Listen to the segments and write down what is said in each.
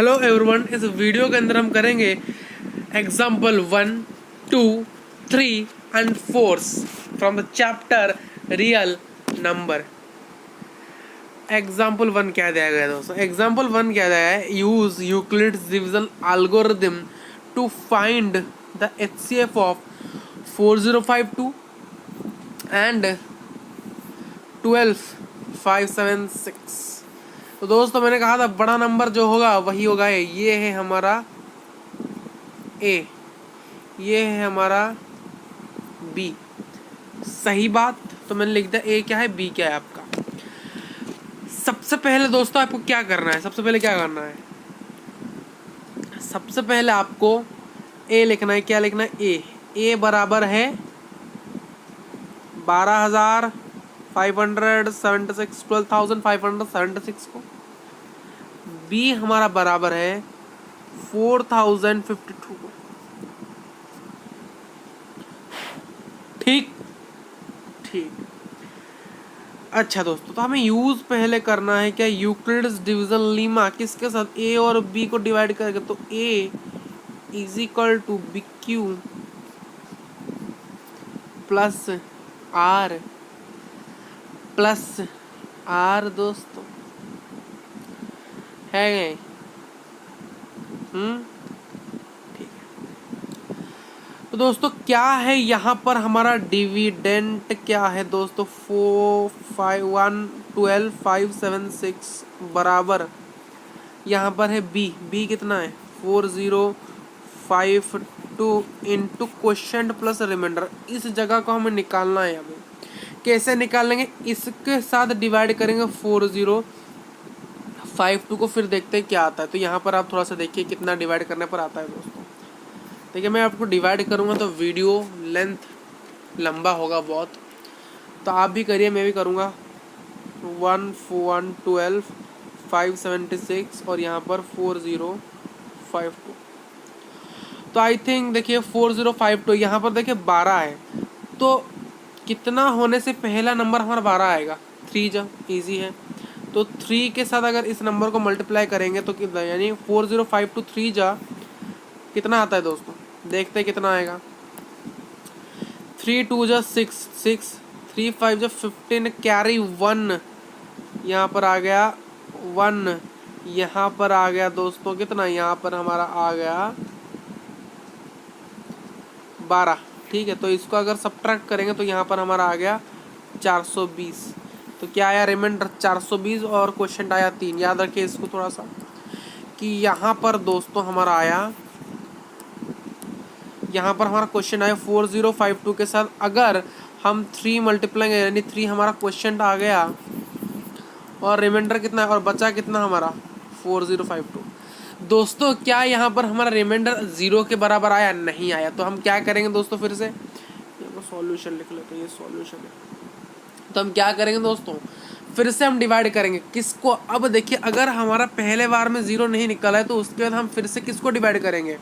Hello everyone, इस video के अंदर हम करेंगे example 1, 2, 3 and 4 from the chapter real number. Example 1 क्या दिया गया है दोस्तों? एग्जाम्पल 1 क्या दिया है? Use Euclid's division algorithm to find the HCF of 4052 and 12576। तो दोस्तों मैंने कहा था बड़ा नंबर जो होगा वही होगा ये है हमारा ए, ये है हमारा बी। सही बात। तो मैंने लिख दिया ए क्या है, बी क्या है आपका। सबसे पहले दोस्तों आपको क्या करना है? सबसे पहले आपको ए लिखना है। क्या लिखना है? ए बराबर है 12,576 को। बी हमारा बराबर है 4052 को। ठीक। अच्छा दोस्तों, तो हमें यूज पहले करना है क्या? यूक्लिड्स डिवीजन लीमा किसके साथ? ए और बी को डिवाइड करेंगे तो A is equal to B Q plus R दोस्तों है। ठीक है। तो दोस्तों क्या है यहाँ पर हमारा डिविडेंट क्या है दोस्तों? 4512576 बराबर यहाँ पर है बी कितना है? 4052 इंटू क्वेश्चन प्लस रिमाइंडर। इस जगह को हमें निकालना है। अभी कैसे निकालेंगे? इसके साथ डिवाइड करेंगे 4052 को, फिर देखते हैं क्या आता है। तो यहाँ पर आप थोड़ा सा देखिए कितना डिवाइड करने पर आता है दोस्तों। देखिए मैं आपको डिवाइड करूँगा तो वीडियो लेंथ लंबा होगा बहुत, तो आप भी करिए, मैं भी करूँगा। 112,576 और यहाँ पर 4052। तो आई थिंक देखिए 4052 यहाँ पर देखिए 12 है, तो कितना होने से पहला नंबर हमारा 12 आएगा? 3 जब ईजी है। तो 3 के साथ अगर इस नंबर को मल्टीप्लाई करेंगे तो कितना, यानी 4052 3 जा कितना आता है दोस्तों? देखते हैं कितना आएगा। 3 2 जा 6, 3 5 जा 15, कैरी 1 यहाँ पर आ गया 1, यहाँ पर आ गया दोस्तों कितना? यहाँ पर हमारा आ गया 12। ठीक है, तो इसको अगर सब्ट्रैक्ट करेंगे तो यहाँ पर हमारा आ गया 420। तो क्या आया? रिमाइंडर 420 और क्वेश्चन आया 3। याद रखिए इसको थोड़ा सा कि यहाँ पर दोस्तों हमारा आया, यहाँ पर हमारा क्वेश्चन आया 4052 के साथ अगर हम 3 मल्टीप्लाई यानी 3 हमारा क्वेश्चन आ गया और रिमाइंडर कितना है और बचा कितना हमारा? 4052। दोस्तों क्या यहाँ पर हमारा रिमाइंडर 0 के बराबर आया? नहीं आया। तो हम क्या करेंगे दोस्तों? फिर से सॉल्यूशन लिख लेते हैं, ये सॉल्यूशन है। तो हम क्या करेंगे दोस्तों? फिर से हम डिवाइड करेंगे किसको? अब देखिए अगर हमारा पहले बार में 0 नहीं निकला है तो उसके बाद हम फिर से किसको डिवाइड करेंगे?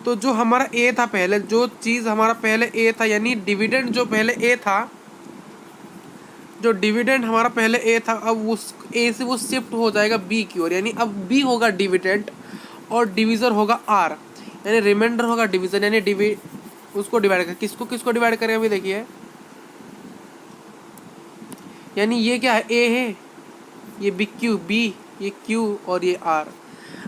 तो जो हमारा ए था पहले, जो चीज़ हमारा पहले ए था, यानी डिविडेंड जो पहले ए था, जो डिविडेंड हमारा पहले ए था, अब उस ए से वो शिफ्ट हो जाएगा बी की ओर, यानी अब बी होगा डिविडेंड और डिविजर होगा आर, यानी रिमाइंडर होगा डिवीजन, यानी उसको डिवाइड कर किसको डिवाइड करें? अभी देखिए, यानी ये क्या है? ए है, ये बी क्यू बी, ये क्यू और ये आर।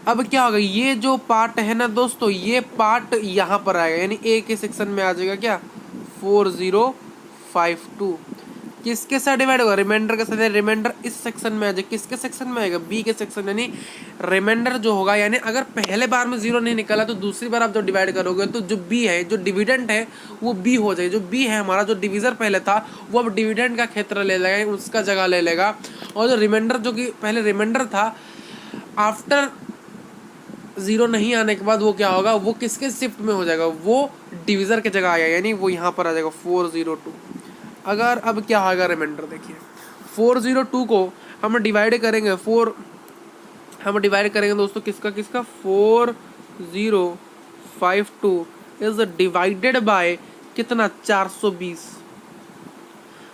अब क्या होगा? ये जो पार्ट है ना दोस्तों, ये पार्ट यहाँ पर आएगा, यानी ए के सेक्शन में आ जाएगा क्या? 4052 किसके साथ डिवाइड होगा? रिमाइंडर के साथ। रिमाइंडर इस सेक्शन में आ जाएगा। किसके सेक्शन में आएगा? बी के सेक्शन, यानी रिमाइंडर जो होगा, यानी अगर पहले बार में 0 नहीं निकला तो दूसरी बार आप जब डिवाइड करोगे तो जो बी है, जो डिविडेंड है वो बी हो जाएगा। जो बी है हमारा, जो डिविजर पहले था वो अब डिविडेंड का क्षेत्र ले लेगा, उसका जगह ले लेगा। और जो रिमाइंडर, जो कि पहले रिमाइंडर था, आफ्टर 0 नहीं आने के बाद वो क्या होगा? वो किसके शिफ्ट में हो जाएगा? वो डिविजर के जगह आएगा, यानी वो यहाँ पर आ जाएगा 402। अगर अब क्या होगा? रिमाइंडर देखिए 402 को हम डिवाइड करेंगे दोस्तों किसका 4052 इज डिवाइडेड बाय कितना? 420।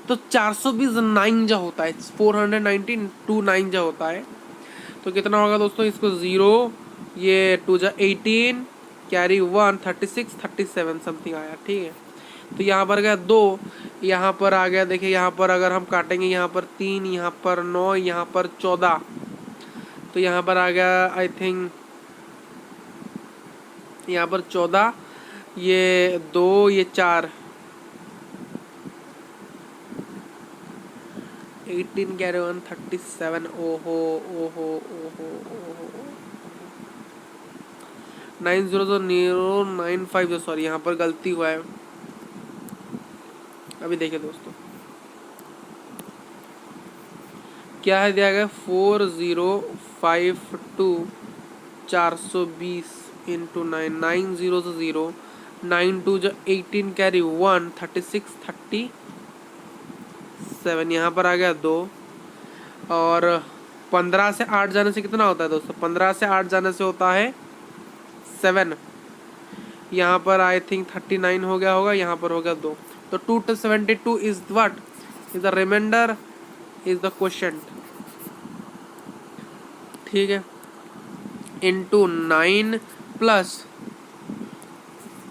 तो 420 9 जा होता है, 419 2 9 जा होता है। तो कितना होगा दोस्तों? इसको 0 ये 2 जा 18 कैरी 1 36 37 समथिंग आया, ठीक है। तो यहाँ पर गया 2, यहाँ पर आ गया, देखिए यहाँ पर अगर हम काटेंगे यहाँ पर 3, यहाँ पर 9, यहाँ पर 14, तो यहाँ पर आ गया आई थिंक यहाँ पर 14, ये 2, ये 4, 18 कैरी 1 37, ओहो ओहो ओहो ओहो 900995, सॉरी यहाँ पर गलती हुआ है। अभी देखिए दोस्तों क्या है दिया गया 4052 420 इंटू 9, 9 0 से 0, 9 2 जो 18 कैरी 1 36 37, यहाँ पर आ गया 2, और 15 से 8 जाने से कितना होता है दोस्तों? 15 से 8 जाने से होता है 7, यहाँ पर आई थिंक 39 हो गया होगा, यहाँ पर हो गया 2, तो 272 is what is the remainder is the question, ठीक है। इंटू 9 प्लस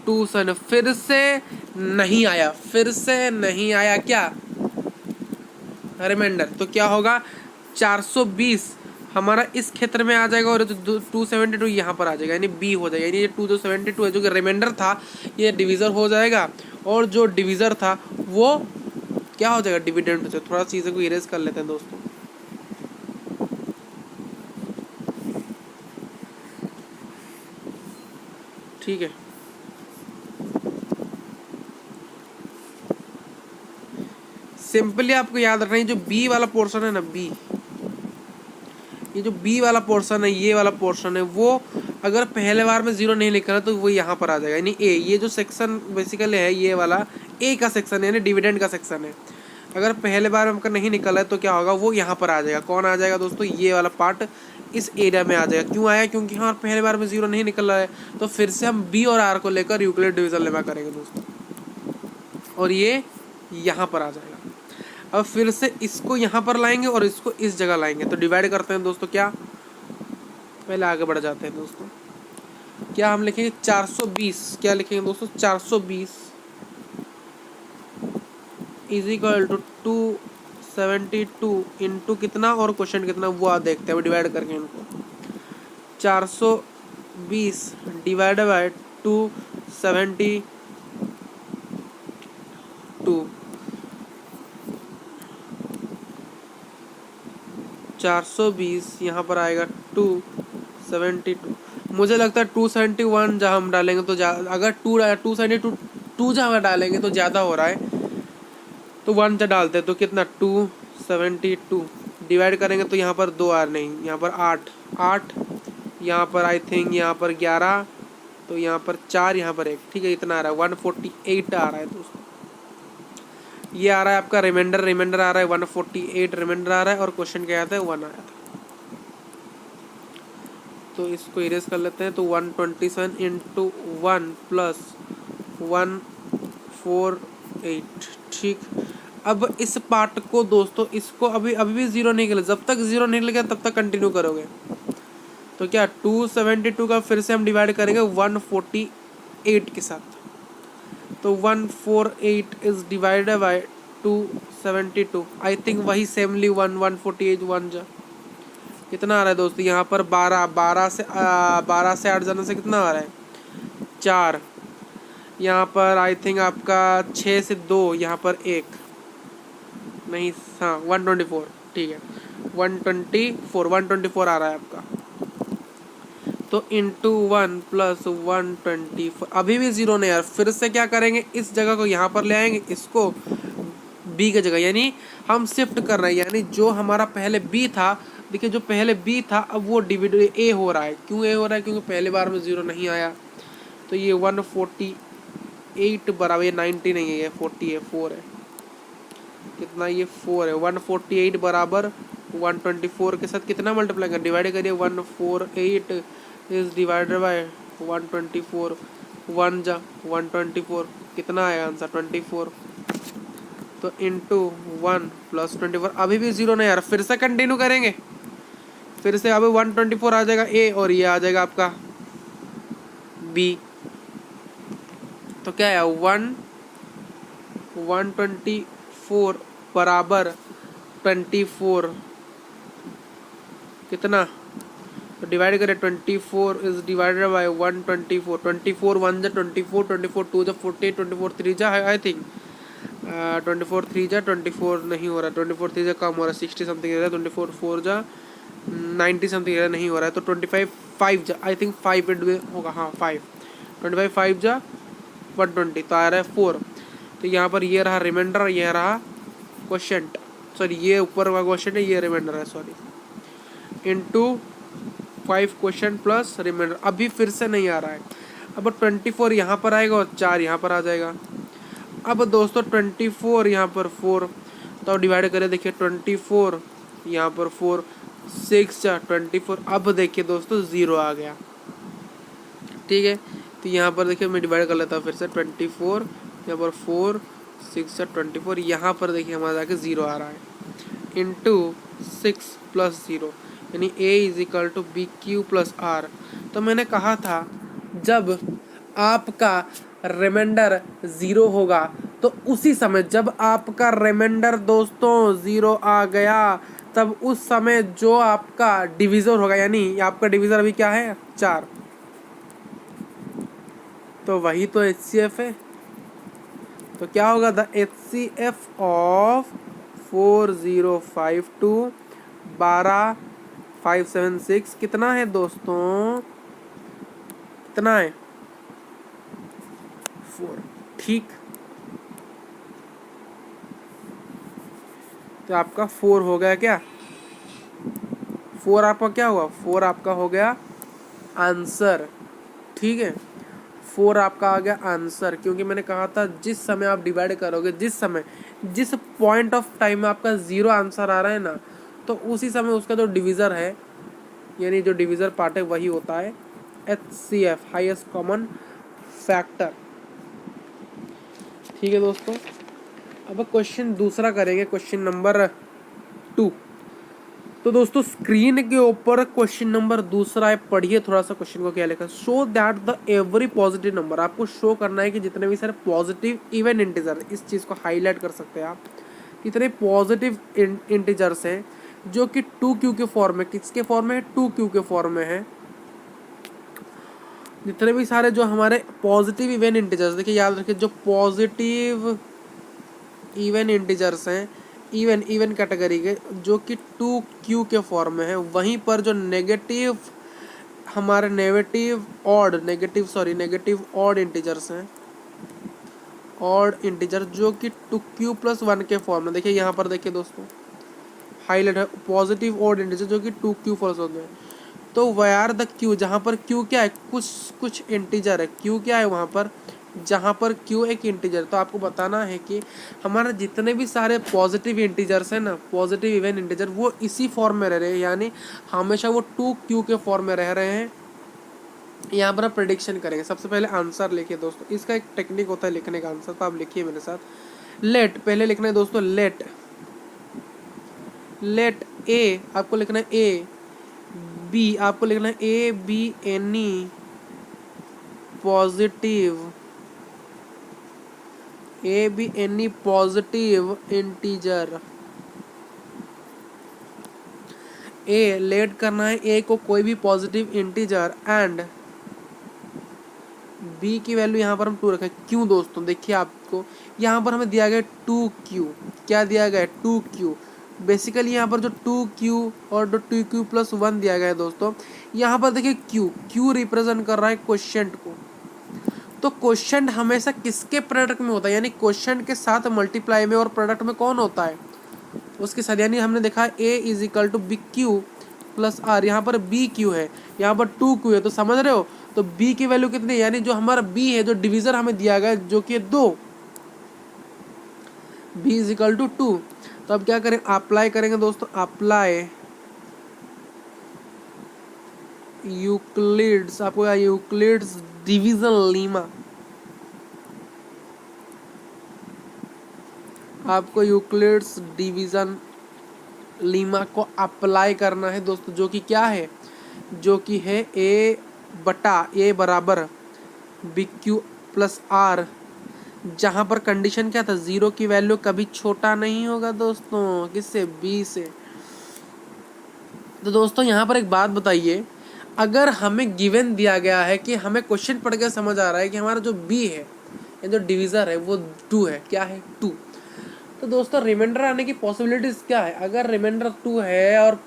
2 सन, फिर से नहीं आया, फिर से नहीं आया क्या रिमाइंडर, तो क्या होगा 420 हमारा इस क्षेत्र में आ जाएगा और 272 यहाँ पर आ जाएगा, यानी बी हो जाएगा, यानी ये 272 है जो कि रिमाइंडर था ये डिविजर हो जाएगा, और जो डिविजर था वो क्या हो जाएगा डिविडेंड हो जाएगा। थोड़ा चीज़ों को इरेज कर लेते हैं दोस्तों, ठीक है। सिंपली आपको याद रखना है जो बी वाला पोर्शन है ना, बी, ये जो बी वाला पोर्शन है, ये वाला पोर्शन है, वो अगर पहले बार में 0 नहीं लिखा ना तो वो यहाँ पर आ जाएगा, यानी ए, ये जो सेक्शन बेसिकली है ये वाला ए का सेक्शन है, यानी डिविडेंड का सेक्शन है। अगर पहले बार में आपका नहीं निकला है तो क्या होगा, वो यहाँ पर आ जाएगा। कौन आ जाएगा दोस्तों? ये वाला पार्ट इस एरिया में आ जाएगा। क्यों आया? क्योंकि हाँ पहले बार में 0 नहीं निकल रहा है, तो फिर से हम बी और आर को लेकर यूक्लिड डिवीजन लेमा करेंगे दोस्तों, और ये यहाँ पर आ जाएगा। अब फिर से इसको यहाँ पर लाएंगे और इसको इस जगह लाएंगे, तो डिवाइड करते हैं दोस्तों। क्या, पहले आगे बढ़ जाते हैं दोस्तों, क्या हम लिखेंगे 420, क्या लिखेंगे दोस्तों 420 इज इक्वल टू 272 इंटू कितना और क्वेश्चन कितना वो आप देखते हैं डिवाइड करके इनको। 420 डिवाइड बाय 272, 420 यहाँ पर आएगा 272। मुझे लगता है 271 जहाँ हम डालेंगे तो अगर 272 जहाँ डालेंगे तो ज़्यादा हो रहा है, तो 1 जहाँ डालते हैं तो कितना 272 डिवाइड करेंगे तो यहाँ पर 2 आर नहीं, यहाँ पर 8, यहाँ पर आई थिंक यहाँ पर 11, तो यहाँ पर 4, यहाँ पर 1, ठीक है। इतना आ रहा है 148 आ रहा है दोस्तों। ये आ रहा है आपका रिमाइंडर आ रहा है 148 रिमाइंडर आ रहा है, और क्वेश्चन क्या आता है 1 आया था। तो इसको इरेज कर लेते हैं, तो 127 इंटू 1 प्लस 148, ठीक। अब इस पार्ट को दोस्तों, इसको अभी भी 0 नहीं निकले, जब तक 0 नहीं निकलेगा तब तक कंटिन्यू करोगे। तो क्या 272 का फिर से हम डिवाइड करेंगे 148 के साथ, तो 148 is divided by 272। I think वही सेमली 148 1 जा कितना आ रहा है दोस्तों, यहाँ पर 12 से 8 जाने से कितना आ रहा है 4, यहाँ पर आई थिंक आपका 6 से 2, यहाँ पर 1 नहीं, हाँ 124, ठीक है 124 आ रहा है आपका। तो इंटू 1 प्लस 124, अभी भी 0 नहीं यार। फिर से क्या करेंगे, इस जगह को यहाँ पर ले आएंगे, इसको बी की जगह, यानी हम शिफ्ट कर रहे हैं, यानी जो हमारा पहले बी था, देखिए जो पहले बी था अब वो डिविडेंड ए हो रहा है। क्यों ए हो रहा है? क्योंकि पहले बार में 0 नहीं आया। तो ये 148 बराबर, ये 90 नहीं है, ये 40 है, 4 है, कितना ये 4 है। 148 बराबर 124 के साथ कितना मल्टीप्लाई कर डिवाइड करिए, 148 इज डिवाइडेड बाय 124, 1 जा 124, कितना आएगा आंसर 24। तो इंटू 1 प्लस 24, अभी भी 0 नहीं यार। फिर से कंटिन्यू करेंगे, फिर से अब 124 आ जाएगा ए और ये आ जाएगा आपका बी। तो क्या है 124 बराबर 24 कितना, तो डिवाइड करें 24 इज डिवाइडेड बाय 124। 24 1 जा 24, 24 2 जा 40, 24 3 जा आई थिंक 24 3 जा 24 नहीं हो रहा, 24 3 जा कम हो रहा है 60 समथिंग रहा है, 24 4 जा 90 समथिंग नहीं हो रहा है, तो 25 5 जा आई थिंक 5 होगा, हाँ 5 25 5 जा 120 तो आ रहा है 4। तो यहाँ पर ये रहा रिमाइंडर, ये रहा क्वेश्चन, सॉरी ये ऊपर का क्वेश्चन है, ये रिमाइंडर है sorry, into 5 question plus remainder. अभी फिर से नहीं आ रहा है, अब 24 यहाँ पर आएगा और 4 यहाँ पर आ जाएगा। अब दोस्तों 24 यहाँ पर 4, तो डिवाइड करें, देखिए 24 यहाँ पर 4 6 जा 24। अब देखिए दोस्तों 0 आ गया, ठीक है। तो यहाँ पर देखिए मैं डिवाइड कर लेता हूँ फिर से 24 यहाँ पर 4 6 जा 24, यहाँ पर देखिए हमारा जाके 0 आ रहा है, इंटू 6 प्लस 0 यानी a is equal to B Q plus R. तो मैंने कहा था जब आपका रिमाइंडर 0 होगा तो उसी समय जब आपका रिमाइंडर दोस्तों 0 आ गया तब उस समय जो आपका डिविजर होगा, यानी आपका डिविजर अभी क्या है 4, तो वही तो HCF है। तो क्या होगा द HCF ऑफ 4052 12576 कितना है दोस्तों, कितना है 4, ठीक। तो आपका 4 हो गया क्या, 4 आपका क्या हुआ, 4 आपका हो गया आंसर, ठीक है। 4 आपका आ गया आंसर, क्योंकि मैंने कहा था जिस समय आप डिवाइड करोगे, जिस पॉइंट ऑफ टाइम में आपका 0 आंसर आ रहा है ना, तो उसी समय उसका जो डिविज़र है, यानी जो डिविज़र पार्ट है वही होता है HCF, हाईएस्ट कॉमन फैक्टर, ठीक है दोस्तों। अब क्वेश्चन दूसरा करेंगे, क्वेश्चन नंबर 2। तो दोस्तों स्क्रीन के ऊपर क्वेश्चन नंबर दूसरा है, पढ़िए थोड़ा सा क्वेश्चन को क्या लिखा। Show that the every positive number, आपको शो करना है कि जितने भी सारे पॉजिटिव इवन इंटीजर, इस चीज़ को हाईलाइट कर सकते हैं आप, इतने पॉजिटिव इंटीजर्स हैं जो कि 2q के फॉर्म में, किसके फॉर्म में है 2q के फॉर्म में है। जितने भी सारे जो हमारे पॉजिटिव इवन इंटीजर्स, देखिए याद रखिए जो पॉजिटिव इवन इंटीजर्स हैं, इवन कैटेगरी के, जो कि 2q के फॉर्म में है, वहीं पर जो नेगेटिव हमारे नेगेटिव ऑड इंटीजर्स हैं, ऑड इंटीजर जो कि 2q प्लस 1 के फॉर्म में, देखिए यहाँ पर देखिए दोस्तों हाईलाइट है पॉजिटिव ऑड इंटीजर जो कि 2q प्लस 1 में। तो वायर द q, जहाँ पर q क्या है, कुछ इंटीजर है, q क्या है वहाँ पर, जहाँ पर q एक इंटीजर। तो आपको बताना है कि हमारे जितने भी सारे पॉजिटिव इंटीजर्स हैं ना, पॉजिटिव इवन इंटीजर, वो इसी फॉर्म में रह रहे हैं, यानी हमेशा वो 2q के फॉर्म में रह रहे हैं। यहाँ पर आप प्रेडिक्शन करेंगे। सबसे पहले आंसर लिखिए दोस्तों, इसका एक टेक्निक होता है लिखने का आंसर, तो आप लिखिए मेरे साथ। लेट पहले लिखना है दोस्तों, लेट ए आपको लिखना है ए, बी आपको लिखना है A B any positive integer. A let करना है ए को कोई भी पॉजिटिव इंटीजर, एंड बी की वैल्यू यहाँ पर हम 2 रखें। क्यों दोस्तों, देखिए आपको यहाँ पर हमें दिया गया 2q, क्या दिया गया है 2q। बेसिकली यहाँ पर जो 2q और जो 2q प्लस 1 दिया गया है दोस्तों, यहाँ पर देखिए q रिप्रेजेंट कर रहा है क्वोशिएंट को। तो क्वोशिएंट हमेशा किसके प्रोडक्ट में होता है, यानी क्वोशिएंट के साथ मल्टीप्लाई में और प्रोडक्ट में कौन होता है, उसके साथ। यानी हमने देखा a is equal to B Q plus R, यहाँ पर बी क्यू है, यहाँ पर 2q है, तो समझ रहे हो। तो b की वैल्यू कितनी है, यानी जो हमारा b है, जो डिवीजर हमें दिया गया है जो कि 2, b इज इक्वल टू 2। तो अब क्या करें, अप्लाई करेंगे दोस्तों, अप्लाई यूक्लिड्स, आपको यूक्लिड्स डिवीजन लीमा, आपको यूक्लिड्स डिवीजन लीमा को अप्लाई करना है दोस्तों, जो कि क्या है, जो कि है ए बटा ए बराबर बी क्यू प्लस आर, जहाँ पर कंडीशन क्या था, जीरो की वैल्यू कभी छोटा नहीं होगा दोस्तों, किससे, बी से। तो दोस्तों यहाँ पर एक बात बताइए, अगर हमें गिवन दिया गया है कि हमें क्वेश्चन पढ़ के समझ आ रहा है कि हमारा जो बी है या जो डिविज़र है वो 2 है, क्या है, 2, तो दोस्तों रिमाइंडर आने की पॉसिबिलिटीज़ क्या है, अगर रिमाइंडर 2 है और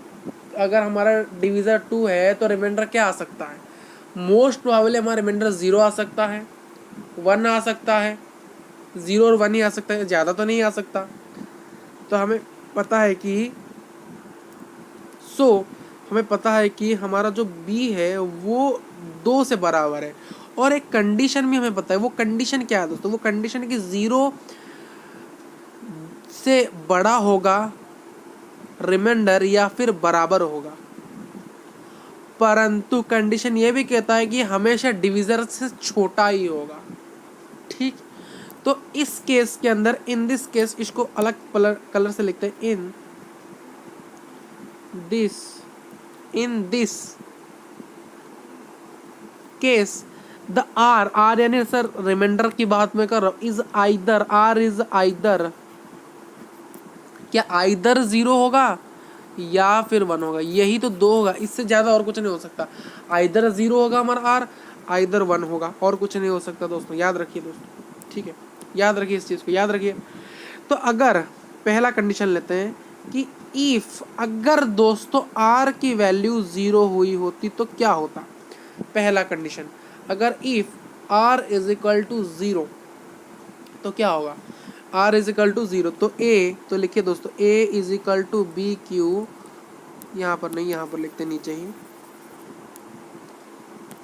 अगर हमारा डिविज़र 2 है तो रिमाइंडर क्या आ सकता है, मोस्ट प्रोबेबली हमारा रिमाइंडर 0 आ सकता है, 1 आ सकता है, 0 और 1 ही आ सकता है, ज़्यादा तो नहीं आ सकता। तो हमें पता है कि हमें पता है कि हमारा जो बी है वो 2 से बराबर है, और एक कंडीशन भी हमें पता है, वो कंडीशन क्या है दोस्तों, वो कंडीशन कि 0 से बड़ा होगा रिमाइंडर या फिर बराबर होगा, परंतु कंडीशन ये भी कहता है कि हमेशा डिविजर से छोटा ही होगा। ठीक, तो इस केस के अंदर, इन दिस केस, इसको अलग कलर से लिखते हैं, in this case the R यानी सर रिमाइंडर की बात मैं कर रहा हूं, is either, R is either, क्या आइदर 0 होगा या फिर 1 होगा, यही तो 2 होगा, इससे ज्यादा और कुछ नहीं हो सकता, आइदर 0 होगा हमारा आर, आइदर 1 होगा, और कुछ नहीं हो सकता दोस्तों, याद रखिए दोस्तों, ठीक है, याद रखिए इस चीज को, याद रखिए। तो अगर पहला कंडीशन लेते हैं कि इफ, अगर दोस्तों आर की वैल्यू 0 हुई होती तो क्या होता, पहला कंडीशन, अगर if R is equal to 0 तो क्या होगा, आर इज इक्वल टू 0, तो ए, तो लिखिए दोस्तों, A is equal to B Q, यहाँ पर नहीं, यहाँ पर लिखते नीचे ही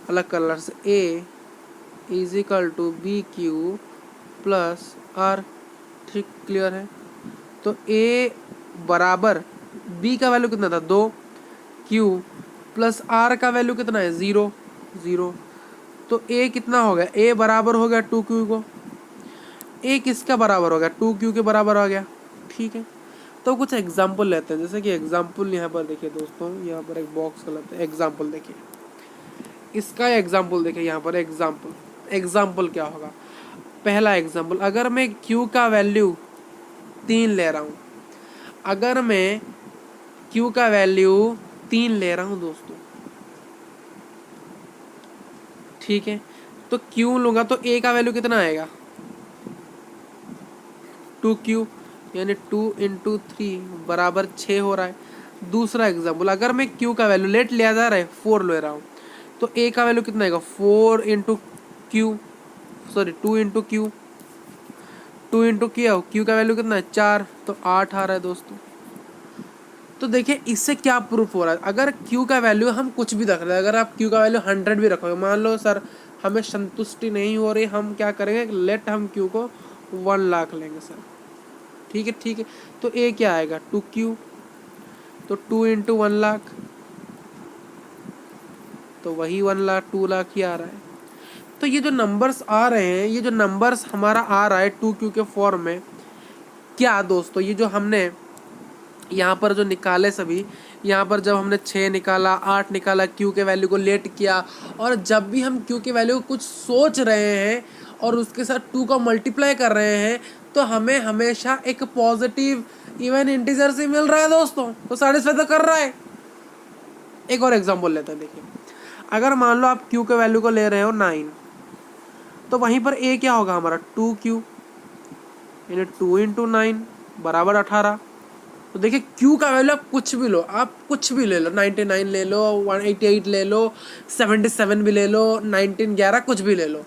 अलग कलर से, A is equal to B Q plus R, ठीक, क्लियर है। तो ए बराबर बी का वैल्यू कितना था 2, क्यू प्लस आर का वैल्यू कितना है 0, 0, तो ए कितना हो गया, ए बराबर हो गया 2q को, ए किसका बराबर हो गया, 2q के बराबर आ गया, ठीक है। तो कुछ एग्जाम्पल लेते हैं, जैसे कि एग्जाम्पल यहाँ पर देखिए दोस्तों, यहाँ पर एक बॉक्स का लेते हैं, एग्जाम्पल देखिए, इसका एग्जाम्पल देखिए, यहाँ पर एग्जाम्पल क्या होगा, पहला एग्जाम्पल, अगर मैं q का वैल्यू 3 ले रहा हूँ, अगर मैं q का वैल्यू 3 ले रहा हूँ दोस्तों, ठीक है, तो q लूँगा तो a का वैल्यू कितना आएगा 2q, यानी 2 इंटू 3 बराबर 6 हो रहा है। दूसरा एग्जाम्पल, अगर मैं q का वैल्यू लेट लिया जा रहा है 4 ले रहा हूँ, तो a का वैल्यू कितना आएगा 4 into Q, sorry 2 into Q, 2 into Q का वैल्यू कितना है 4, तो 8 आ रहा है दोस्तों। तो देखिए इससे क्या प्रूफ हो रहा है, अगर q का वैल्यू हम कुछ भी रख रहे हैं, अगर आप q का वैल्यू 100 भी रखोगे, मान लो सर हमें संतुष्टि नहीं हो रही, हम क्या करेंगे, लेट हम q को 1 लाख लेंगे सर, ठीक है, ठीक है, तो a क्या आएगा 2q, तो 2 इंटू 1 लाख, तो वही 1 लाख 2 लाख ही आ रहा है। तो ये जो नंबर्स आ रहे हैं, ये जो नंबर्स हमारा आ रहा है 2q के फॉर्म में, क्या दोस्तों, ये जो हमने यहाँ पर जो निकाले सभी, यहाँ पर जब हमने 6 निकाला, 8 निकाला, q के वैल्यू को लेट किया, और जब भी हम q के वैल्यू को कुछ सोच रहे हैं और उसके साथ 2 को मल्टीप्लाई कर रहे हैं, तो हमें हमेशा एक पॉजिटिव इवन इंटीजर से मिल रहा है दोस्तों, तो सेटिस्फाई तो कर रहा है। एक और एग्जांपल लेते हैं, देखिए, अगर मान लो आप q के वैल्यू को ले रहे हो 9, तो वहीं पर a क्या होगा हमारा 2q, यानी 2 इंटू 9 बराबर 18। तो देखिए q का वैल्यू आप कुछ भी लो, आप कुछ भी ले लो, 99 ले लो, 188 ले लो, 77 भी ले लो, 1911 कुछ भी ले लो,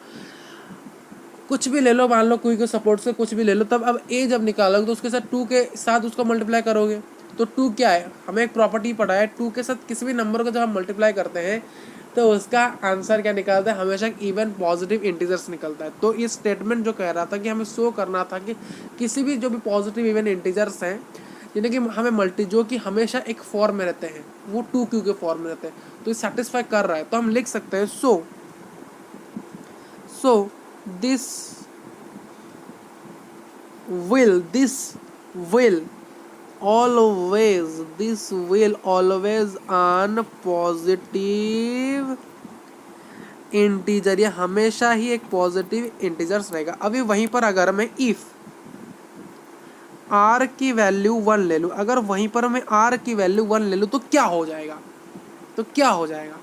कुछ भी ले लो, मान लो कोई को सपोर्ट से कुछ भी ले लो। तब अब a जब निकालोगे तो उसके साथ 2 के साथ उसको मल्टीप्लाई करोगे, तो 2 क्या है, हमें एक प्रॉपर्टी पढ़ा है, 2 के साथ किसी भी नंबर को जब हम मल्टीप्लाई करते हैं तो उसका आंसर क्या निकलता है, हमेशा इवन पॉजिटिव इंटीजर्स निकलता है। तो ये स्टेटमेंट जो कह रहा था कि हमें शो करना था कि किसी भी जो भी पॉजिटिव इवन इंटीजर्स हैं, यानी कि हमें जो कि हमेशा एक फॉर्म में रहते हैं, वो 2q के फॉर्म में रहते हैं, तो ये सेटिस्फाई कर रहा है। तो हम लिख सकते हैं so this will always, this will always on positive integer, ये हमेशा ही एक पॉजिटिव इंटीजर्स रहेगा। अभी वहीं पर अगर मैं इफ r की वैल्यू 1 ले लूँ, अगर वहीं पर मैं r की वैल्यू 1 ले लूँ तो क्या हो जाएगा, तो क्या हो जाएगा,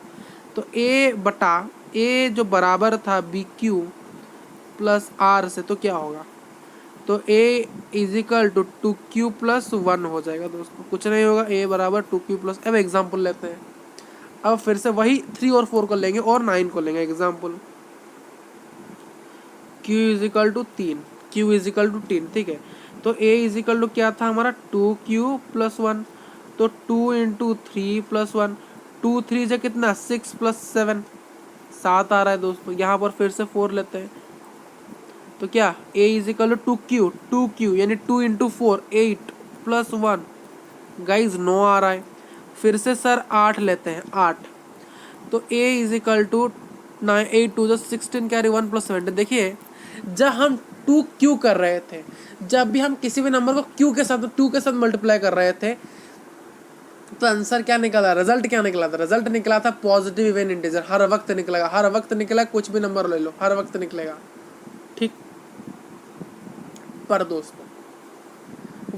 तो a बटा a जो बराबर था बी क्यू प्लस आर से, तो क्या होगा, तो a is equal to 2q plus 1 हो जाएगा दोस्तों, कुछ नहीं होगा, a बराबर 2q प्लस। अब एग्जाम्पल लेते हैं, अब फिर से वही 3 और 4 को लेंगे और 9 को लेंगे example. q is equal to 3, q is equal to 3, ठीक है। तो a इजिकल टू क्या था हमारा 2q प्लस 1, तो 2 इंटू 3 प्लस 1, 2 3 से कितना 6 प्लस 7, 7 आ रहा है दोस्तों। यहाँ पर फिर से 4 लेते हैं, तो क्या a इजिकल टू 2q यानी 2 इंटू 4 8 प्लस 1, गाइज 9 आ रहा है। फिर से सर 8 लेते हैं, 8, तो a is equal to 9 8 2 16 carry 1 plus 7। देखिए जब हम 2q कर रहे थे, जब भी हम किसी भी नंबर को q के साथ 2 के साथ मल्टीप्लाई कर रहे थे, तो आंसर क्या निकला, रिजल्ट क्या निकला था, रिजल्ट निकला था पॉजिटिव इवन इंटीजर। हर वक्त निकलेगा, हर वक्त निकला, कुछ भी नंबर ले लो हर वक्त निकलेगा, ठीक। पर दोस्तों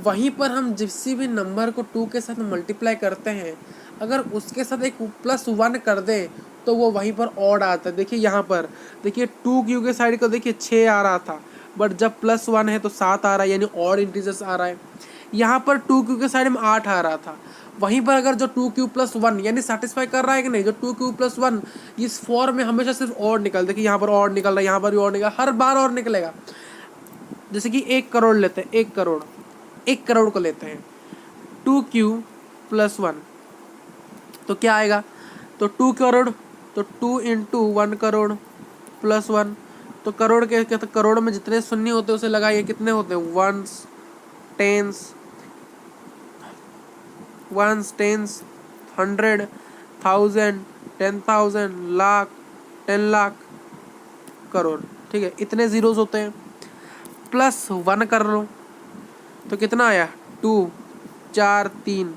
वहीं पर हम किसी भी नंबर को 2 के साथ मल्टीप्लाई करते हैं, अगर उसके साथ एक प्लस 1 कर दें तो वो वहीं पर ऑड आता है। देखिए यहाँ पर देखिए 2q के साइड को देखिए 6 आ रहा था, बट जब प्लस 1 है तो 7 आ रहा है, यानी ऑड इंटीजर्स आ रहा है। यहाँ पर 2q के साइड में 8 आ रहा था, वहीं पर अगर जो 2q प्लस 1 यानी सेटिस्फाई कर रहा है कि नहीं, जो 2q प्लस 1 इस फॉर्म में हमेशा सिर्फ ऑड निकल, देखिए यहाँ पर ऑड निकल रहा है, यहाँ पर भी ऑड निकल, हर बार और निकलेगा। जैसे कि 1 करोड़ लेते हैं, 1 करोड़ को लेते हैं, 2q प्लस 1, तो क्या आएगा, तो 2 करोड़, तो 2 इंटू 1 करोड़ प्लस 1, तो करोड़ के तो करोड़ में जितने शून्य होते हैं उसे लगाइए, कितने होते हैं, वंस टेंस, 100, 1000, 10,000, लाख, 10 लाख, करोड़, ठीक है, इतने जीरोस होते हैं। प्लस 1 कर लो तो कितना आया, 2 4 3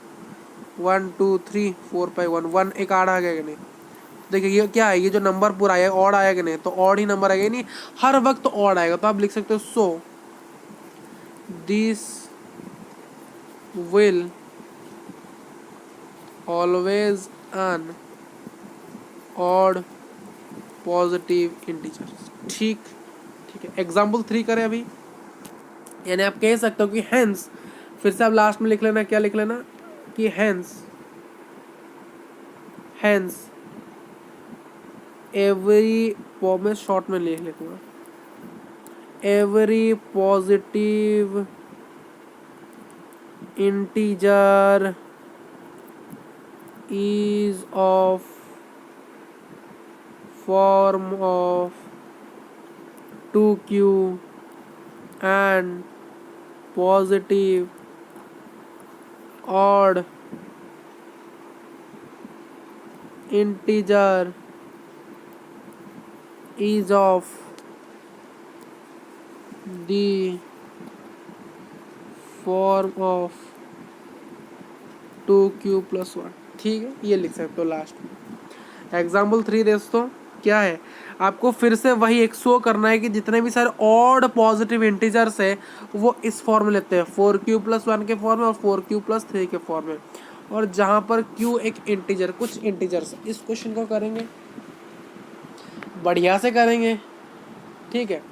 1 2 3 4 5 1 1, एक आड़ आ गया कि नहीं। देखिए ये क्या है, ये जो नंबर पूरा आया ऑड आया कि नहीं, तो ऑड ही नंबर आएगा, नहीं हर वक्त ऑड आएगा। तो आप लिख सकते हो so this will always an odd positive integer, ठीक है। एग्जाम्पल 3 करें अभी, यानी आप कह सकते हो कि हेंस, फिर से आप लास्ट में लिख लेना, क्या लिख लेना कि हेंस एवरी, मैं शॉर्ट में लिख लिखूंगा, every positive integer is of form of 2q and positive odd integer is of the form of 2q plus 1, ठीक है, ये लिख सकते हो लास्ट में। एग्जाम्पल 3 दोस्तों क्या है, आपको फिर से वही एक शो करना है कि जितने भी सारे ऑड पॉजिटिव इंटीजर्स है वो इस फॉर्म में लेते हैं, 4q प्लस 1 के फॉर्म में और 4q प्लस 3 के फॉर्म में, और जहाँ पर q एक इंटीजर, कुछ इंटीजर्स। इस क्वेश्चन को करेंगे बढ़िया से करेंगे, ठीक है,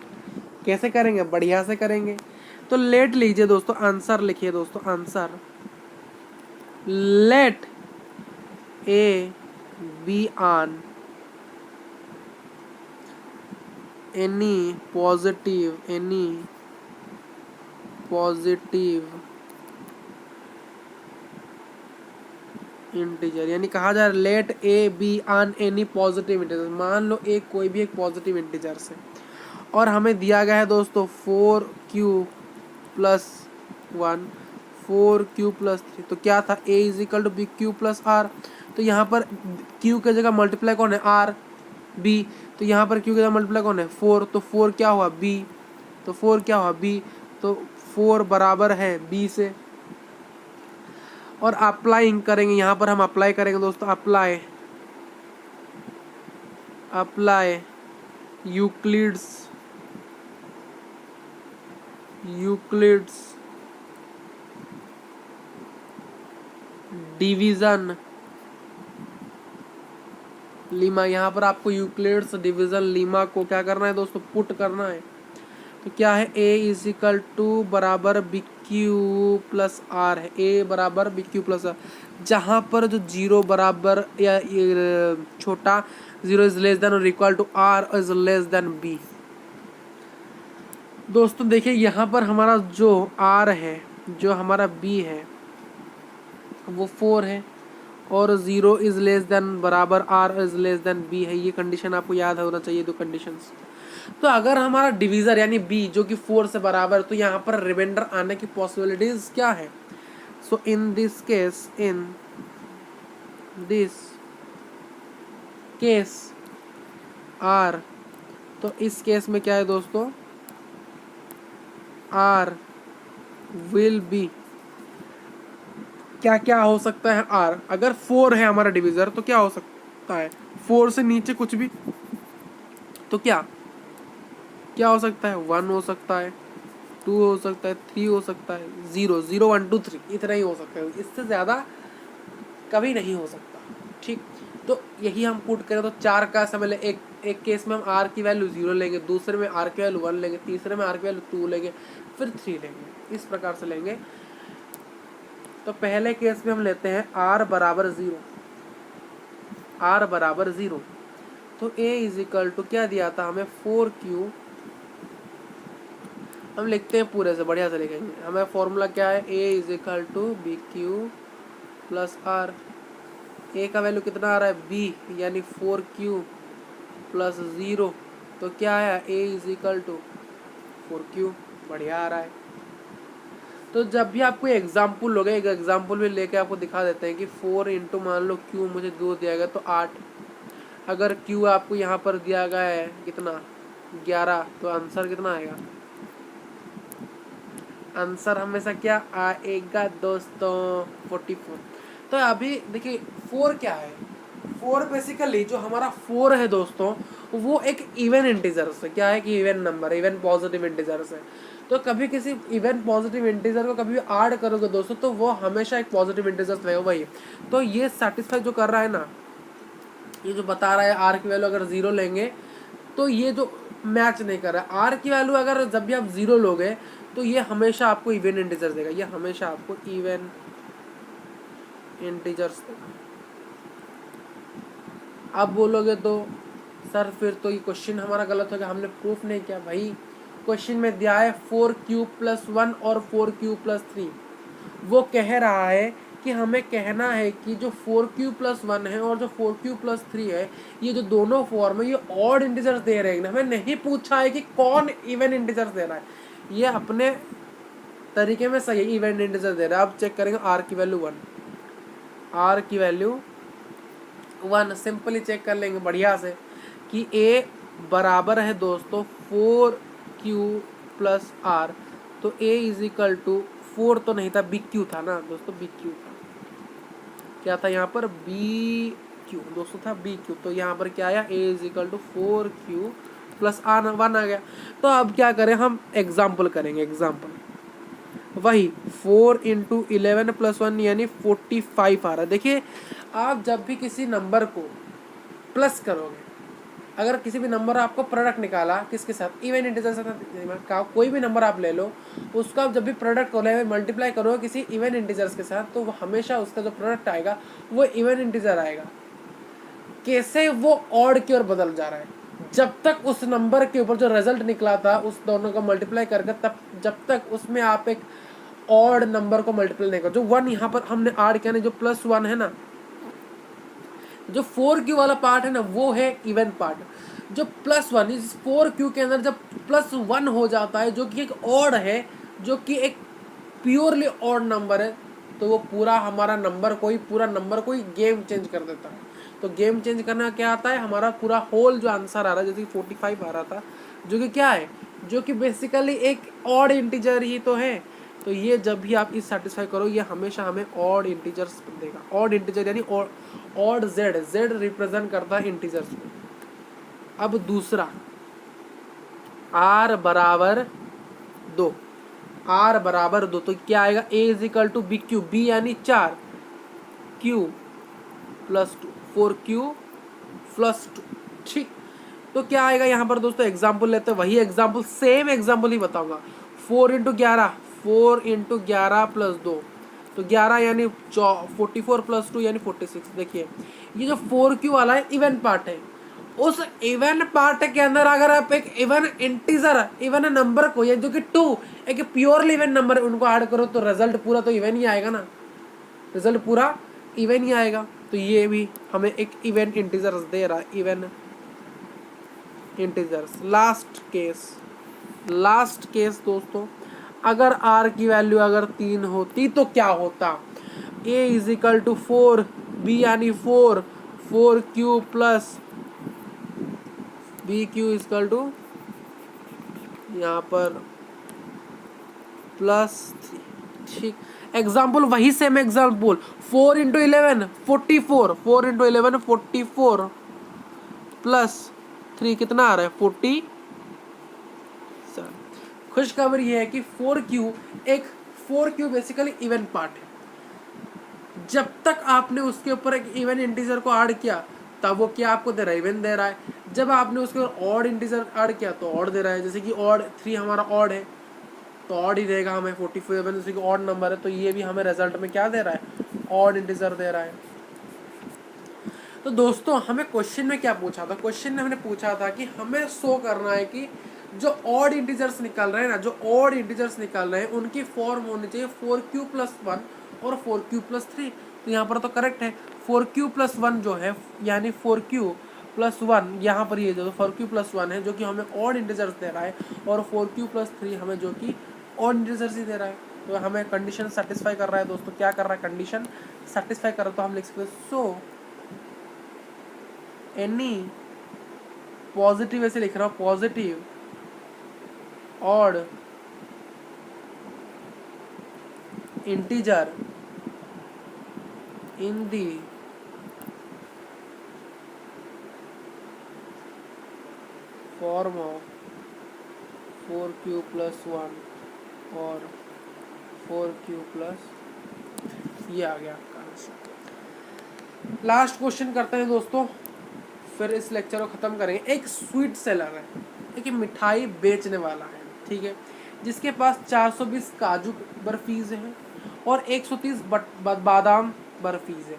कैसे करेंगे, बढ़िया से करेंगे। तो लेट लीजिए दोस्तों, आंसर लिखिए दोस्तों, answer let A B on any positive integer, यानी कहा जा रहा है let A B on any positive integer. मान लो ए कोई भी एक पॉजिटिव इंटीजर से, और हमें दिया गया है दोस्तों 4q प्लस 1 4q प्लस 3, तो क्या था, a is equal to B Q plus R. तो यहाँ पर q के जगह मल्टीप्लाई कौन है, r, b, तो यहाँ पर q के जगह मल्टीप्लाई कौन है 4, तो 4 क्या हुआ b, तो 4 क्या हुआ b, तो 4 बराबर है b से, और अप्लाइंग करेंगे, यहाँ पर हम अप्लाई करेंगे दोस्तों, अप्लाई यूक्लिड्स डिवीजन लीमा। यहाँ पर आपको यूक्लिड्स डिवीजन लीमा को क्या करना है दोस्तों, पुट करना है। तो क्या है, a इज इक्वल टू बराबर बी क्यू प्लस आर है, a बराबर बी क्यू प्लस आर, जहाँ पर जो जीरो बराबर या छोटा जीरो इज लेस देन और equal to R is less than B. दोस्तों देखिए यहाँ पर हमारा जो r है, जो हमारा b है वो 4 है और 0 इज लेस देन बराबर r is less then b है। ये कंडीशन आपको याद होना चाहिए, दो कंडीशंस। तो अगर हमारा डिवीजर यानी b जो कि 4 से बराबर, तो यहाँ पर रिमाइंडर आने की पॉसिबिलिटीज क्या है। सो इन दिस केस r, तो इस केस में क्या है दोस्तों, r विल बी, क्या क्या हो सकता है r, अगर 4 है हमारा डिवीजर तो क्या हो सकता है, 4 से नीचे कुछ भी, तो क्या हो सकता है, 1 हो सकता है, 2 हो सकता है, 3 हो सकता है, 0 0 1 2 3 इतना ही हो सकता है, इससे ज़्यादा कभी नहीं हो सकता। ठीक, तो यही हम पुट करें तो 4 का समय एक केस में हम r की वैल्यू 0 लेंगे, दूसरे में r की वैल्यू 1 लेंगे, तीसरे में r की वैल्यू 2 लेंगे, फिर 3 लेंगे, इस प्रकार से लेंगे। तो पहले केस में हम लेते हैं r बराबर 0, तो a इज इक्वल टू क्या दिया था हमें, 4q, हम लिखते हैं पूरे से, बढ़िया से लिखेंगे। हमें फॉर्मूला क्या है, a is equal to B Q plus R, a का वैल्यू कितना आ रहा है, b यानी 4q प्लस 0, तो क्या है, a is equal to 4q, बढ़िया आ रहा है। तो जब भी आपको एग्जाम्पल लोगे, एक एग्जाम्पल भी लेके आपको दिखा देते हैं कि 4 इंटू मान लो q मुझे 2 दिया गया तो 8, अगर q आपको यहाँ पर दिया गया है कितना 11, तो आंसर कितना आएगा, आंसर हमेशा क्या आएगा दोस्तों, 44। तो अभी देखिए 4 क्या है, 4 बेसिकली जो हमारा 4 है दोस्तों वो एक इवन इंटीजर से, क्या है कि even number, even positive integer से। तो कभी किसी इवन पॉजिटिव इंटीजर को कभी भी ऐड करोगे दोस्तों तो वो हमेशा एक पॉजिटिव इंटीजर रहेगा वही। तो ये सेटिस्फाई जो कर रहा है ना, ये जो बता रहा है आर की वैल्यू अगर 0 लेंगे तो ये जो मैच नहीं कर रहा है, आर की वैल्यू अगर जब भी आप 0 लोगे तो ये हमेशा आपको इवन इंटीजर देगा, ये हमेशा आपको इवन इंटीजर्स देगा। आप बोलोगे तो सर फिर तो ये क्वेश्चन हमारा गलत हो गया, हमने प्रूफ नहीं किया। भाई क्वेश्चन में दिया है 4q प्लस 1 और 4q प्लस 3, वो कह रहा है कि हमें कहना है कि जो 4q प्लस 1 है और जो 4q प्लस 3 है, ये जो दोनों फॉर्म है ये ऑड इंटीजर्स दे रहे हैं। हमें नहीं पूछा है कि कौन इवन इंटीजर्स दे रहा है, ये अपने तरीके में सही इवन इंटीजर दे रहा है। अब चेक करेंगे आर की वैल्यू 1, आर की वैल्यू 1 सिंपली चेक कर लेंगे बढ़िया से कि a बराबर है दोस्तों 4q प्लस आर, तो a इज इक्वल टू 4 तो नहीं था, bq था ना दोस्तों, bq था, क्या था यहाँ पर bq दोस्तों था bq, तो यहाँ पर क्या आया, a is equal to 4q plus R 1 आ गया। तो अब क्या करें, हम एग्जाम्पल करेंगे, एग्जाम्पल वही 4 इंटू 11 प्लस 1 यानी 45 आ रहा है। देखिए आप जब भी किसी नंबर को प्लस करोगे, अगर किसी भी नंबर आपको प्रोडक्ट निकाला किसके साथ, इवन इंटीजर से, कोई भी नंबर आप ले लो, उसका जब भी प्रोडक्ट करोगे मल्टीप्लाई करोगे किसी इवन इंटीजर्स के साथ, तो वो हमेशा उसका जो प्रोडक्ट आएगा वो इवन इंटीजर आएगा। कैसे वो ऑड की ओर बदल जा रहा है, जब तक उस नंबर के ऊपर जो रिजल्ट निकला था उस दोनों को मल्टीप्लाई करके, तब जब तक उसमें आप एक ऑड नंबर को मल्टीप्लाई नहीं करो। जो 1 यहाँ पर हमने ऐड किया ना, जो प्लस 1 है ना, जो 4q वाला पार्ट है ना वो है इवन पार्ट, जो प्लस 1 इस 4q के अंदर जब प्लस 1 हो जाता है जो कि एक ऑड है, जो कि एक प्योरली ऑड नंबर है, तो वो पूरा हमारा नंबर पूरा नंबर कोई गेम चेंज कर देता है। तो गेम चेंज करना क्या आता है, हमारा पूरा होल जो आंसर आ रहा है, जैसे 45 आ रहा था, जो कि क्या है, जो कि बेसिकली एक ऑड इंटीजर ही तो है, तो ये जब भी आप इस सेटिस्फाई करो, ये हमेशा हमें ऑड इंटीजर्स देगा। ऑड इंटीजर यानी ऑड जेड, जेड रिप्रेजेंट करता है इंटीजर्स को। अब दूसरा r बराबर 2, r बराबर 2, तो क्या आएगा, a is equal to B Q, B यानी 4, q प्लस 2, 4q प्लस 2। ठीक, तो क्या आएगा यहाँ पर दोस्तों, एग्जाम्पल लेते हैं, वही एग्जाम्पल, सेम एग्जाम्पल ही बताऊंगा। 4 इंटू 11, 4 इंटू 11 प्लस 2, तो 11 यानी 44 प्लस 2 यानी 46। देखिए ये जो 4q वाला है इवन पार्ट है, उस इवन पार्ट के अंदर अगर आप एक इवन इंटीजर, इवन नंबर को, या जो कि 2 एक प्योरली इवन नंबर है, उनको ऐड करो तो रिजल्ट पूरा तो इवन ही आएगा ना, रिजल्ट पूरा इवन ही आएगा। तो ये भी हमें एक इवन इंटीजर्स दे रहा है, इवन इंटीजर्स। लास्ट केस दोस्तों, अगर r की वैल्यू अगर 3 होती तो क्या होता, a is equal to 4, b यानी 4, 4q plus bq is equal to यहाँ पर प्लस 3। ठीक, एग्जाम्पल वही same example, 4 into 11 44, 4 into 11 44 plus 3 कितना आ रहा है 47। खुशखबरी ये है कि 4q बेसिकली इवन पार्ट है। जब तक आपने उसके ऊपर एक इवन इंटीजर को ऐड किया तब वो क्या आपको दे रहा है, इवन दे रहा है। जब आपने उसके ऊपर ऑड इंटीजर ऐड किया तो ऑड दे रहा है, जैसे कि ऑड 3 हमारा ऑड है तो ऑड ही देगा हमें 44, जैसे कि ऑड नंबर है तो ये भी हमें रिजल्ट में क्या दे रहा है, ऑड इंटीजर दे रहा है। तो दोस्तों हमें क्वेश्चन में क्या पूछा था, क्वेश्चन में हमने पूछा था कि हमें शो करना है कि जो ऑड इंटीजर्स निकल रहे हैं ना, जो ऑड इंटीजर्स निकल रहे हैं उनकी फॉर्म होनी चाहिए 4q प्लस 1 और 4q प्लस 3। तो यहाँ पर तो करेक्ट है, 4q प्लस 1 जो है यानी 4q प्लस 1, यहाँ पर ये जो 4q प्लस 1 है जो कि हमें ऑड इंटीजर्स दे रहा है, और 4q प्लस 3 हमें जो कि ऑड इंटीजर्स ही दे रहा है। तो हमें कंडीशन सेटिस्फाई कर रहा है दोस्तों, क्या कर रहा है, कंडीशन सेटिस्फाई कर रहा है। तो हम लिख सकते हैं सो एनी पॉजिटिव, ऐसे लिख रहा हूँ, positive odd integer in the form of 4q plus 1 और 4q प्लस, ये आ गया आपका आंसर। लास्ट क्वेश्चन करते हैं दोस्तों, फिर इस लेक्चर को ख़त्म करेंगे। एक स्वीट सेलर है, एक मिठाई बेचने वाला है, ठीक है, जिसके पास 420 काजू बर्फीज हैं और 130 बादाम बर्फीज है।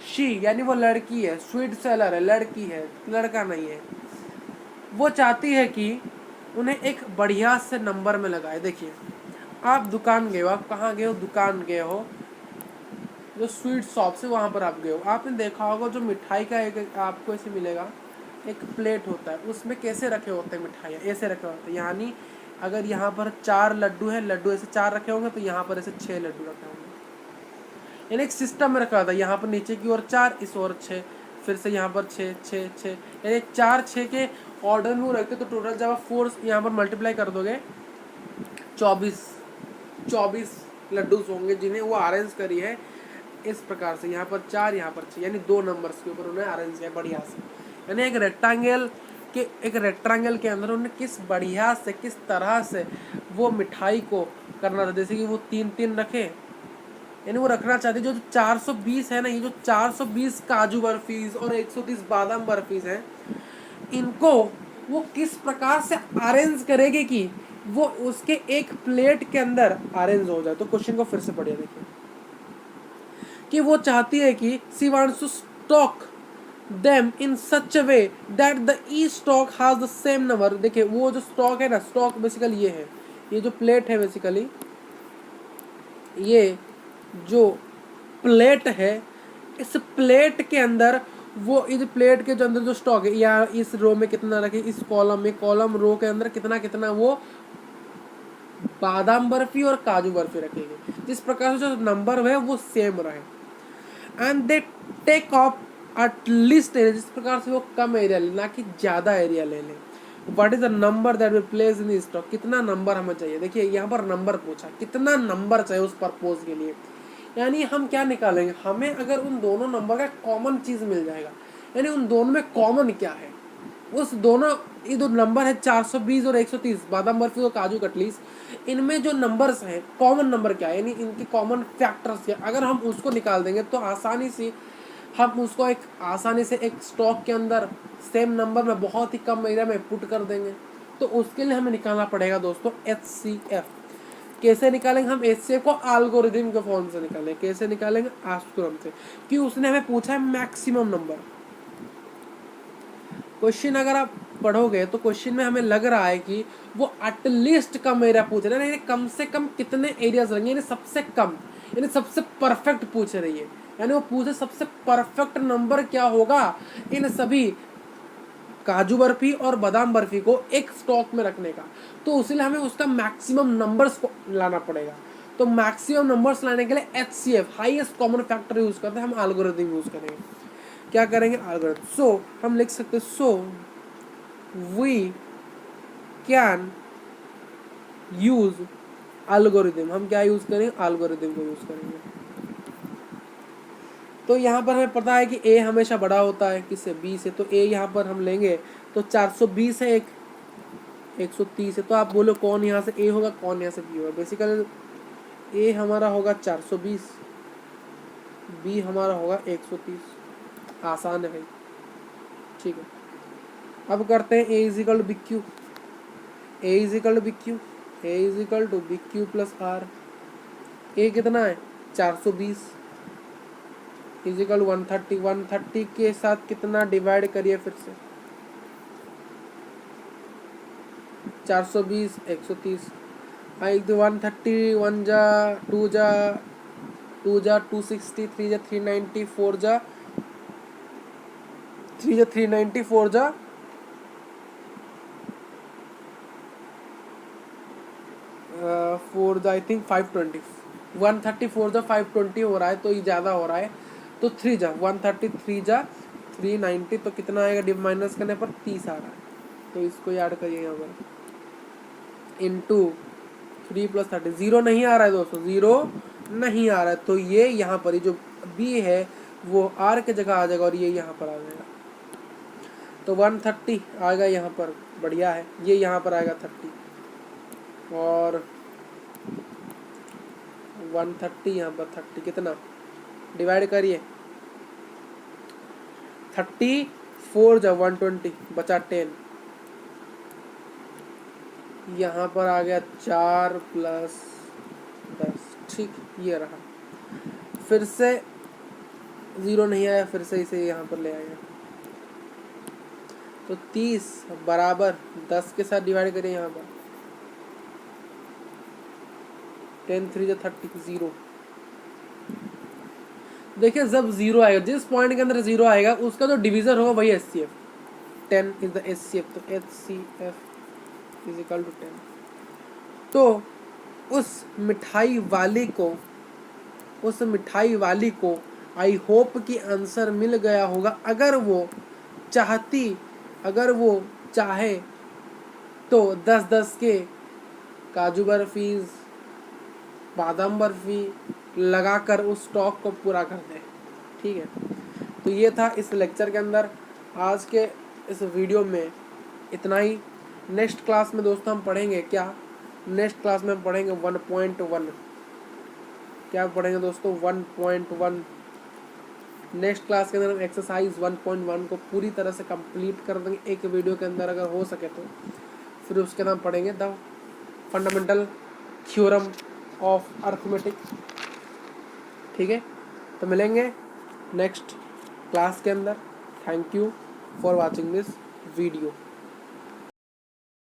शी यानी वो लड़की है, स्वीट सेलर है, लड़की है, लड़का नहीं है। वो चाहती है कि उन्हें एक बढ़िया से नंबर में लगाए। देखिए आप दुकान गए हो, आप कहाँ गए हो, दुकान गए हो, जो स्वीट शॉप से वहाँ पर आप गए हो, आपने देखा होगा जो मिठाई का एक आपको ऐसे मिलेगा, एक प्लेट होता है, उसमें कैसे रखे होते हैं मिठाइयाँ, ऐसे रखे होते हैं। यानी अगर यहाँ पर 4 लड्डू है, लड्डू ऐसे 4 रखे होंगे तो यहाँ पर ऐसे 6 लड्डू रखे होंगे, यानी एक सिस्टम में रखा होता है। यहाँ पर नीचे की ओर 4, इस ओर 6, फिर से यहाँ पर 6 6 6, यानी 4 6 के ऑर्डर में रखते। तो टोटल जब आप 4 यहाँ पर मल्टीप्लाई कर दोगे 24 लड्डू होंगे जिन्हें वो अरेंज करी है इस प्रकार से, यहाँ पर 4 यहाँ पर 6, यानी 2 नंबर्स के ऊपर उन्हें अरेंज किया बढ़िया से। यानी एक रेक्टेंगल के अंदर उन्हें किस बढ़िया से, किस तरह से वो मिठाई को करना था। जैसे कि वो 3 रखे, यानी वो रखना चाहते जो 420 है ना, ये जो 420 काजू बर्फीज और 130 बादाम बर्फीज हैं, इनको वो किस प्रकार से अरेंज करेगी कि वो उसके एक प्लेट के अंदर अरेंज हो जाए। तो क्वेश्चन को फिर से पढ़िए, देखिए कि वो चाहती है कि she wants to stock them in such a way that the each stock has the same number. देखिए वो जो स्टॉक है ना, स्टॉक बेसिकली ये है, ये जो प्लेट है बेसिकली, ये जो प्लेट है, इस प्लेट के अंदर वो, इस प्लेट के जो अंदर जो स्टॉक है, या इस रो में कितना रखे, इस कॉलम में, कॉलम रो के अंदर कितना कितना वो बादाम बर्फी और काजू बर्फी रखेंगे, जिस प्रकार से जो नंबर है वो सेम रहे। And they take off at least area, जिस प्रकार से वो कम एरिया ले, ना कि ज़्यादा एरिया ले लें। What is the number that will place in stock, कितना नंबर हमें चाहिए। देखिए यहाँ पर नंबर पूछा, कितना नंबर चाहिए उस पर्पोज के लिए, यानी हम क्या निकालेंगे, हमें अगर उन दोनों नंबर का कॉमन चीज मिल जाएगा, यानी उन दोनों में कॉमन क्या है, उस दोनों ये दो नंबर है 420 और 130, बादाम बर्फी और काजू कटलीस, इनमें जो नंबर्स हैं कॉमन नंबर क्या है, यानी इनके कॉमन फैक्टर्स क्या, अगर हम उसको निकाल देंगे तो आसानी से हम उसको एक स्टॉक के अंदर सेम नंबर में बहुत ही कम एरिया में पुट कर देंगे। तो उसके लिए हमें निकालना पड़ेगा दोस्तों HCF। कैसे निकालेंगे हम HCF को, एल्गोरिथम के फॉर्म से निकालेंगे। कैसे निकालेंगे, आस्क्रम से, कि उसने हमें पूछा है मैक्सिमम नंबर। क्वेश्चन अगर आप पढ़ोगे तो क्वेश्चन में हमें लग रहा है कि वो एटलीस्ट कम एरिया पूछ रहे हैं, यानी कम से कम कितने एरियाज रहेंगे, यानी सबसे कम, यानी सबसे परफेक्ट पूछ रही है, यानी वो पूछे सबसे परफेक्ट नंबर क्या होगा इन सभी काजू बर्फी और बादाम बर्फी को एक स्टॉक में रखने का। तो इसलिए हमें उसका मैक्सिमम नंबर्स को लाना पड़ेगा। तो मैक्सिमम नंबर्स लाने के लिए HCF highest common factor use करते हैं, हम एल्गोरिथम यूज करेंगे। क्या करेंगे, एल्गोरिथम। सो हम लिख सकते हैं, so we can use algorithm. हम क्या यूज करेंगे, एल्गोरिथम को यूज करेंगे। तो यहाँ पर हमें पता है कि A हमेशा बड़ा होता है किससे, B से, तो A यहाँ पर हम लेंगे तो 420 है, एक 130 है। तो आप बोलो कौन यहाँ से A होगा, कौन यहाँ से B होगा। बेसिकली A हमारा होगा 420, B हमारा होगा 130। आसान है भाई, ठीक है। अब करते हैं A is equal to BQ, A is equal to BQ, A is equal to BQ plus R। A कितना है 420 इजिकल 130, 130 के साथ कितना डिवाइड करिए फिर से, 420 130, 130 1 जा 2 जा 260, 3 जा 390, 4 जा 3 जा 390, 4 जा 4 जा आई थिंक 520, 134 जा 520 हो रहा है, तो ये ज़्यादा हो रहा है। तो 3 जा 130, 3 जा 390, तो कितना आएगा, डिव माइनस करने पर 30 आ रहा है। तो इसको याद करिए यहाँ पर, इंटू 3 + 30, 0 नहीं आ रहा है दोस्तों, 0 नहीं आ रहा है। तो ये यहाँ पर जो B है वो R के जगह आ जाएगा और ये यहाँ पर आ जाएगा। तो 130 आएगा यहाँ पर, बढ़िया है। ये यहाँ पर आएगा 30 और 130 यहाँ पर 30, कितना डिवाइड करिए, 34 जा 120 बचा 10, यहाँ पर आ गया 4 + 10, ठीक, ये रहा। फिर से 0 नहीं आया, फिर से इसे यहाँ पर ले आएगा। तो 30 बराबर 10 के साथ डिवाइड करिए यहाँ पर, 10 3 जा 30, 0। देखिए जब 0 आएगा, जिस पॉइंट के अंदर 0 आएगा उसका जो डिवीजर होगा वही HCF, 10 इज द HCF। तो HCF इजिकल टू 10। तो उस मिठाई वाली को आई होप कि आंसर मिल गया होगा। अगर वो चाहे तो 10-10 के काजू बर्फीज बादाम बर्फी लगाकर उस स्टॉक को पूरा कर दे, ठीक है। तो ये था इस लेक्चर के अंदर। आज के इस वीडियो में इतना ही। नेक्स्ट क्लास में दोस्तों हम पढ़ेंगे क्या, नेक्स्ट क्लास में हम पढ़ेंगे 1.1। क्या पढ़ेंगे दोस्तों, 1.1। नेक्स्ट क्लास के अंदर हम एक्सरसाइज 1.1 को पूरी तरह से कंप्लीट कर देंगे एक वीडियो के अंदर, अगर हो सके तो। फिर उसके अंदर हम पढ़ेंगे the fundamental theorem of arithmetic, ठीक है। तो मिलेंगे नेक्स्ट क्लास के अंदर। Thank you for watching this video.